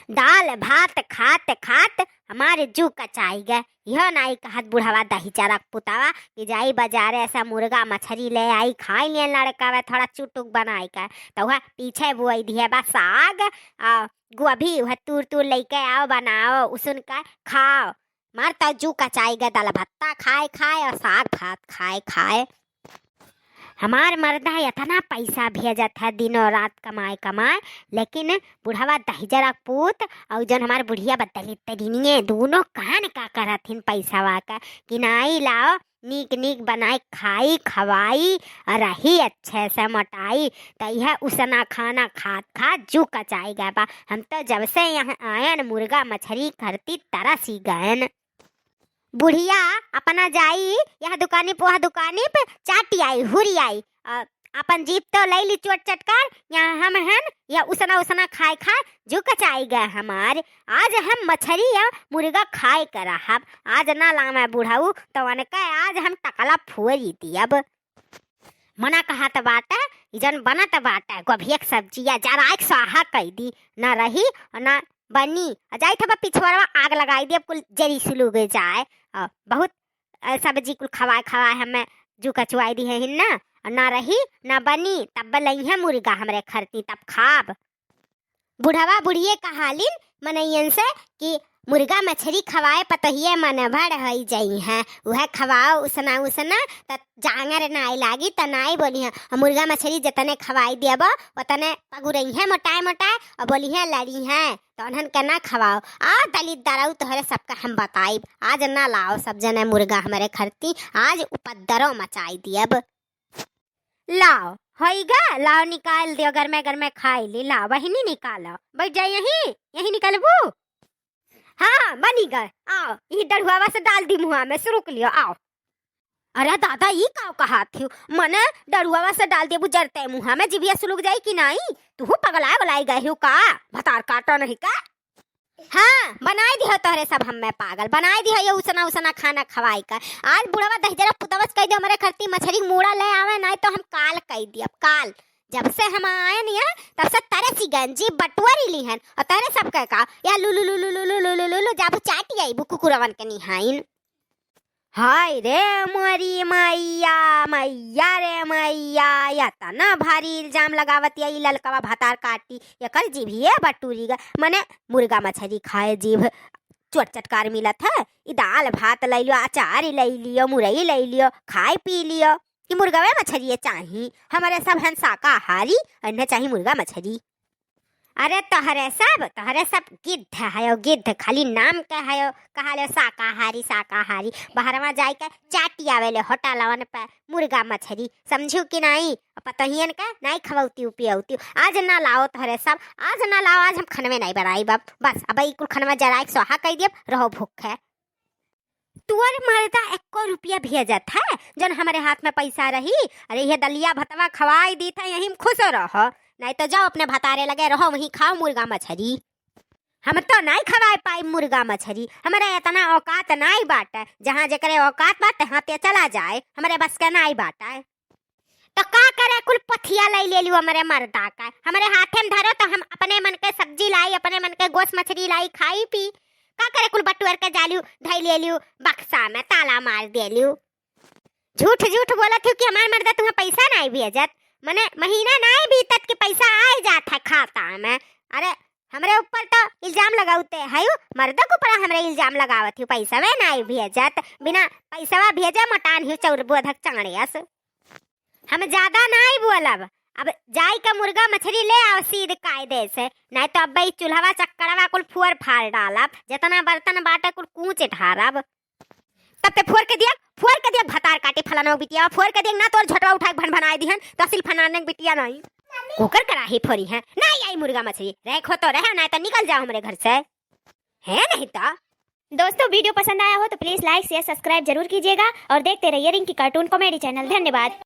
दाल भात खात खात हमारे जू कचाई गए। यह नाई कहत बुढ़ावा दही चारा पुतावा कि जाई बाजारे ऐसा मुर्गा मछली ले आई खाई लिए लड़का वे थोड़ा चुटुक बनाई का। तो वह पीछे बुआई दिया बा साग गोभी वह तूर तूर लेके आओ बनाओ उसन का खाओ। मार तो जू कचाई गए दाल भत्ता खाए खाए और साग भात खाए खाए। हमार मर्दा इतना पैसा भेजत है दिनों रात कमाए कमाए, लेकिन बुढ़ावा दहिजरा पूत और जन हमार बुढ़िया बदली तरीनिए दोनों कान का करथिन पैसा वाका कि नाई लाओ नीक नीक बनाए खाई खवाई और रही अच्छे से मोटाई। तो यह उसना खाना खात खात जू कचाई गए बा। हम तो जब से यहाँ आयन मुर्गा मछली करती तरस ही गयन। बुढ़िया अपना जाई यह दुकानी पे वह दुकानी पे चाटी आई हुरी आई अपन जीप तो ले ली चोट चटकार। यहाँ हम हैं या उसना उसना खाए खाए जो कचाई गए हमारे। आज हम मछली या मुर्गा खाए करा हम आज ना ला मैं बुढ़ाऊ तो अनका आज हम टकला फुरी दी। अब मना कहा तो बाटा जन बना तो बाटा गोभी एक सब्जी या जरा एक स्वाहा कही दी ना रही ना बनी जाई था पिछवाड़ा आग लगाई दी। अब कुल जरी सुलू गए जाए बहुत सब्जी कुल खवाए खवाए हमें जू कचुआई दी है ना रही ना बनी तब लई है मुर्गा हमरे खरती तब खाब। बुढ़ावा बुढ़िए कहालिन मनैयन से कि मुर्गा मछली खवाए पतहिए मन भर हई जाई है वह खवाओ उसना उसना त जांगर नाई लागी त नाई बोली है मुर्गा मछली जतने खवाई देब उतने पगुरई है मोटाए मोटाए और बोली है लड़ी है तो उन्हन के ना खवाओ। आ दलित दाराऊ तोहरे सबका हम बताई आज ना लाओ सब जने मुर्गा हमारे खरती आज उपद्रव मचाई दियब। लाओ होइगा लाओ निकाल दियो घर में खाई ली लाओ वही नहीं निकालो बैठ जाए यही निकालबू। हाँ बनी गए आओ ये डढ़ुआवा से डाल दी मुँह में सुरुक लियो आओ। अरे दादा ये काव कहा थी मने डरुआवा से डाल दिए जरते मुँह में जिभिया सुलग जाई कि नहीं तू पगला बुलाई गए हो का भतार काटो नहीं का। हाँ बनाई दियो तोहरे सब हमें पागल बनाई दियो ये उसना उसना खाना खवाई का। आज बुढ़ावा दहिजरा पुतवच कह दे हमारे खरती मछली मूड़ा ले आवे नहीं तो हम काल कह दी। अब काल जब से हम आए नहीं है तब से तरह सी गंजी बटुआरी ली हन और तेरे सब का या लुलु लुलु लुलु लुलु लुलु जाबू चाटी आई बुकु कुरवन के निहाइन। हाय रे मोरी मैया मैया रे मैया या तना भारी इल्जाम लगावत या ललकवा भातार काटी या कल जीभिए बटूरी गा मने मुर्गा मछली खाए जीभ चोट चटकार मिलत है। ई दाल भात ले लियो अचार ले लियो मुरई ले लियो खाए पी लियो कि मुर्गा वे मछली चाहिए हमारे सब हैं शाकाहारी अन्य चाहिए मुर्गा मछली। अरे तोहरे सब गिद्ध है गिद्ध खाली नाम के है कहा शाकाहारी शाकाहारी बाहरवा जाए के चाटी आवेले होटलवन पे मुर्गा मछली समझू कि नहीं पतहियन का नहीं खवौती पियौती। आज ना लाओ तोहरे सब आज ना लाओ आज हम खनवे नहीं बनाई बाप बस अब कुल खनवा जरा एक स्वाहा कह दिए रहो भूखे। तुअर मर्दा 1 रुपया भेजत है जन हमारे हाथ में पैसा रही। अरे ये दलिया भतवा खवाई दी था यही खुश रहो नहीं तो जाओ अपने भतारे लगे रहो वहीं खाओ मुर्गा मछली। हम तो नहीं खवाए पाई मुर्गा मछली हमारे इतना औकात नहीं बाटे जहाँ जकरे औकात बाटे हाँ ते चला जाए हमारे बस का नहीं बाटे। तो का करे कुल पथिया ले लियो हमारे मर्दा का हमारे हाथे में धरो तो हम अपने मन के सब्जी लाई अपने मन के गोश्त मछली लाई खाई पी का करे कुल बटुअर के जालियो धई ले लियो बक्सा में ताला मार दे लियो। झूठ झूठ बोलत हो कि हमारे मर्दा तुम्हें पैसा नहीं भेजत मने महीना नहीं बीतत के पैसा आ जाता खाता में। अरे हमरे ऊपर तो इल्जाम लगाउते है मर्दा के ऊपर हमरे इल्जाम लगावत हो पैसा वे नहीं भेजत बिना पैसा भेजे मटान हो चौर बोधक चंगड़ियास। हम ज्यादा नहीं बोलब अब जाई का मुर्गा मछली ले आओ सीध कायदे से नहीं तो अब भाई चूल्हा चक्करवा कुल फुअर फाड़ डालब जितना बर्तन बाटा कुल कूच ढारब तब ते फोर के दिया भतार काटे फलाना बिटिया फोर के दिया ना तो झटवा उठा भन बनाई दिहन तो सिल फनाने बिटिया नहीं कुकर कराही फोरी है नहीं आई मुर्गा मछली रखो तो रहे ना तो निकल जाओ हमारे घर से है नहीं तो। दोस्तों वीडियो पसंद आया हो तो प्लीज लाइक शेयर सब्सक्राइब जरूर कीजिएगा और देखते रहिए रिंकी कार्टून कॉमेडी चैनल। धन्यवाद।